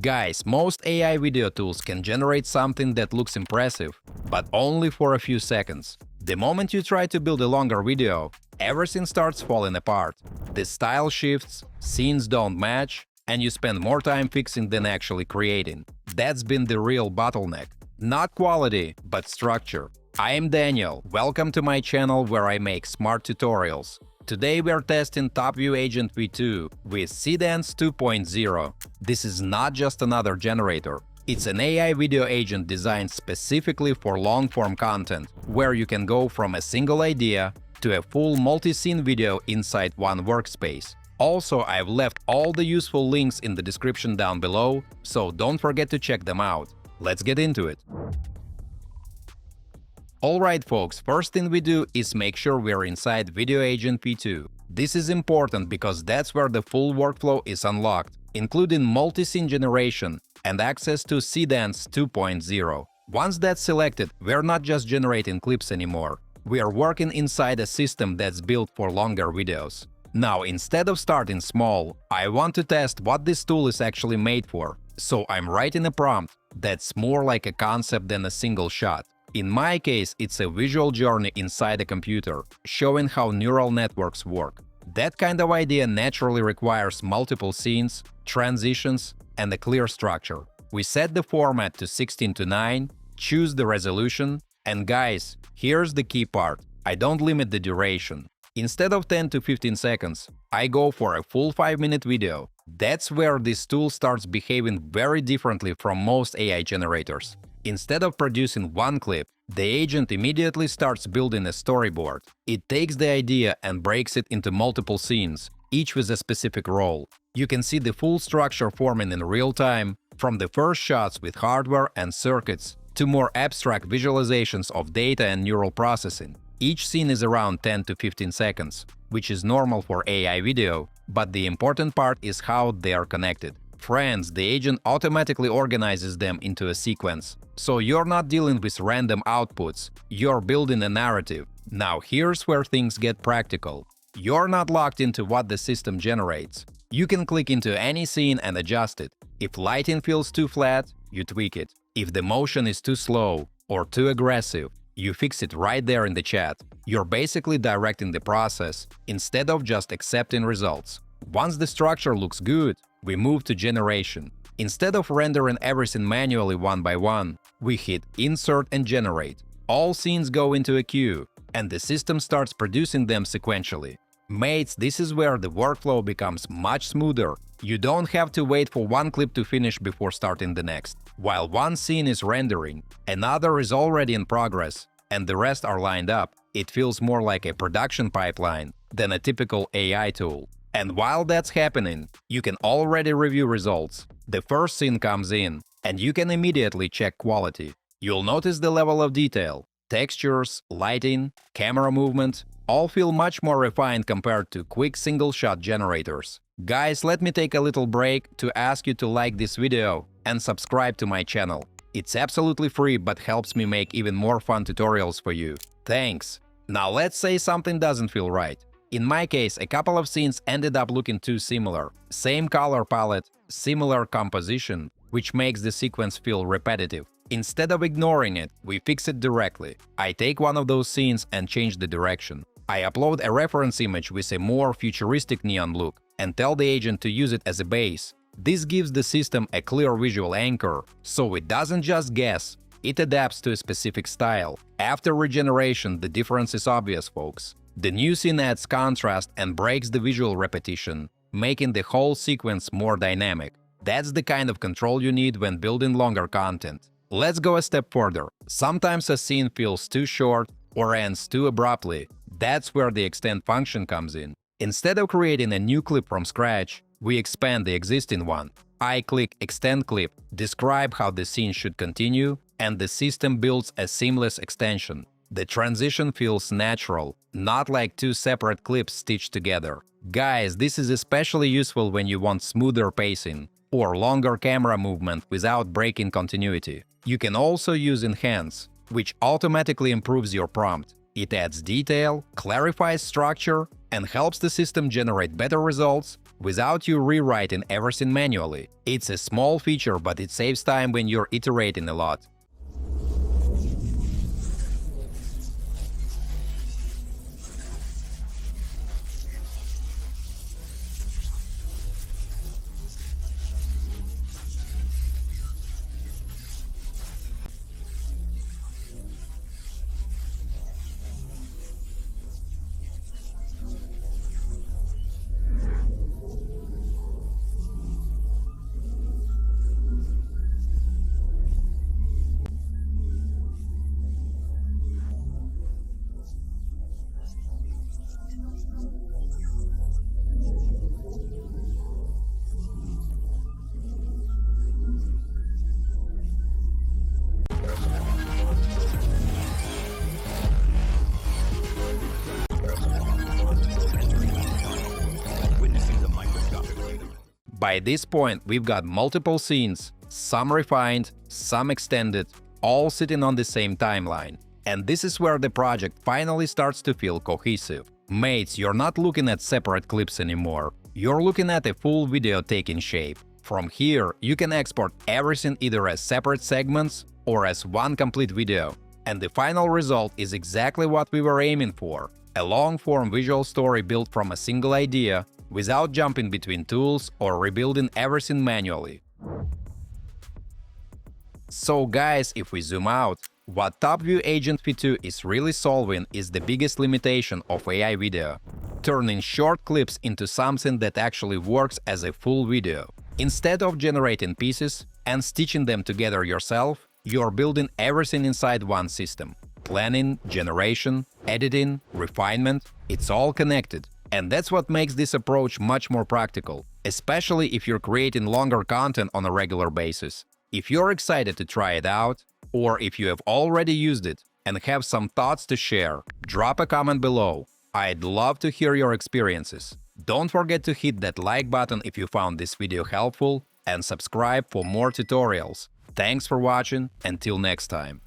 Guys, most AI video tools can generate something that looks impressive, but only for a few seconds. The moment you try to build a longer video, everything starts falling apart. The style shifts, scenes don't match, and you spend more time fixing than actually creating. That's been the real bottleneck. Not quality, but structure. I am Daniel. Welcome to my channel where I make smart tutorials. Today we are testing Topview Agent V2 with Seedance 2.0. This is not just another generator. It's an AI video agent designed specifically for long-form content, where you can go from a single idea to a full multi-scene video inside one workspace. Also, I've left all the useful links in the description down below, so don't forget to check them out. Let's get into it. Alright folks, first thing we do is make sure we're inside Video Agent V2. This is important because that's where the full workflow is unlocked, including multi-scene generation and access to Seedance 2.0. Once that's selected, we're not just generating clips anymore. We are working inside a system that's built for longer videos. Now, instead of starting small, I want to test what this tool is actually made for. So I'm writing a prompt that's more like a concept than a single shot. In my case, it's a visual journey inside a computer, showing how neural networks work. That kind of idea naturally requires multiple scenes, transitions, and a clear structure. We set the format to 16:9, choose the resolution, and guys, here's the key part. I don't limit the duration. Instead of 10 to 15 seconds, I go for a full 5-minute video. That's where this tool starts behaving very differently from most AI generators. Instead of producing one clip, the agent immediately starts building a storyboard. It takes the idea and breaks it into multiple scenes, each with a specific role. You can see the full structure forming in real time, from the first shots with hardware and circuits to more abstract visualizations of data and neural processing. Each scene is around 10 to 15 seconds, which is normal for AI video, but the important part is how they are connected. Friends, the agent automatically organizes them into a sequence. So you're not dealing with random outputs, you're building a narrative. Now here's where things get practical. You're not locked into what the system generates. You can click into any scene and adjust it. If lighting feels too flat, you tweak it. If the motion is too slow or too aggressive, you fix it right there in the chat. You're basically directing the process instead of just accepting results. Once the structure looks good, we move to generation. Instead of rendering everything manually one by one, we hit Insert and Generate. All scenes go into a queue, and the system starts producing them sequentially. Mates, this is where the workflow becomes much smoother. You don't have to wait for one clip to finish before starting the next. While one scene is rendering, another is already in progress, and the rest are lined up. It feels more like a production pipeline than a typical AI tool. And while that's happening, you can already review results. The first scene comes in, and you can immediately check quality. You'll notice the level of detail, textures, lighting, camera movement, all feel much more refined compared to quick single-shot generators. Guys, let me take a little break to ask you to like this video and subscribe to my channel. It's absolutely free but helps me make even more fun tutorials for you. Thanks! Now let's say something doesn't feel right. In my case, a couple of scenes ended up looking too similar. Same color palette, similar composition, which makes the sequence feel repetitive. Instead of ignoring it, we fix it directly. I take one of those scenes and change the direction. I upload a reference image with a more futuristic neon look and tell the agent to use it as a base. This gives the system a clear visual anchor, so it doesn't just guess, it adapts to a specific style. After regeneration, the difference is obvious, folks. The new scene adds contrast and breaks the visual repetition, making the whole sequence more dynamic. That's the kind of control you need when building longer content. Let's go a step further. Sometimes a scene feels too short or ends too abruptly. That's where the extend function comes in. Instead of creating a new clip from scratch, we expand the existing one. I click Extend Clip, describe how the scene should continue, and the system builds a seamless extension. The transition feels natural, not like two separate clips stitched together. Guys, this is especially useful when you want smoother pacing or longer camera movement without breaking continuity. You can also use Enhance, which automatically improves your prompt. It adds detail, clarifies structure, and helps the system generate better results without you rewriting everything manually. It's a small feature, but it saves time when you're iterating a lot. By this point, we've got multiple scenes, some refined, some extended, all sitting on the same timeline. And this is where the project finally starts to feel cohesive. Mates, you're not looking at separate clips anymore. You're looking at a full video taking shape. From here, you can export everything either as separate segments or as one complete video. And the final result is exactly what we were aiming for. A long-form visual story built from a single idea, without jumping between tools or rebuilding everything manually. So guys, if we zoom out, what TopView Agent V2 is really solving is the biggest limitation of AI video: turning short clips into something that actually works as a full video. Instead of generating pieces and stitching them together yourself, you're building everything inside one system. Planning, generation, editing, refinement, it's all connected. And that's what makes this approach much more practical, especially if you're creating longer content on a regular basis. If you're excited to try it out, or if you have already used it and have some thoughts to share, drop a comment below. I'd love to hear your experiences. Don't forget to hit that like button if you found this video helpful, and subscribe for more tutorials. Thanks for watching, until next time.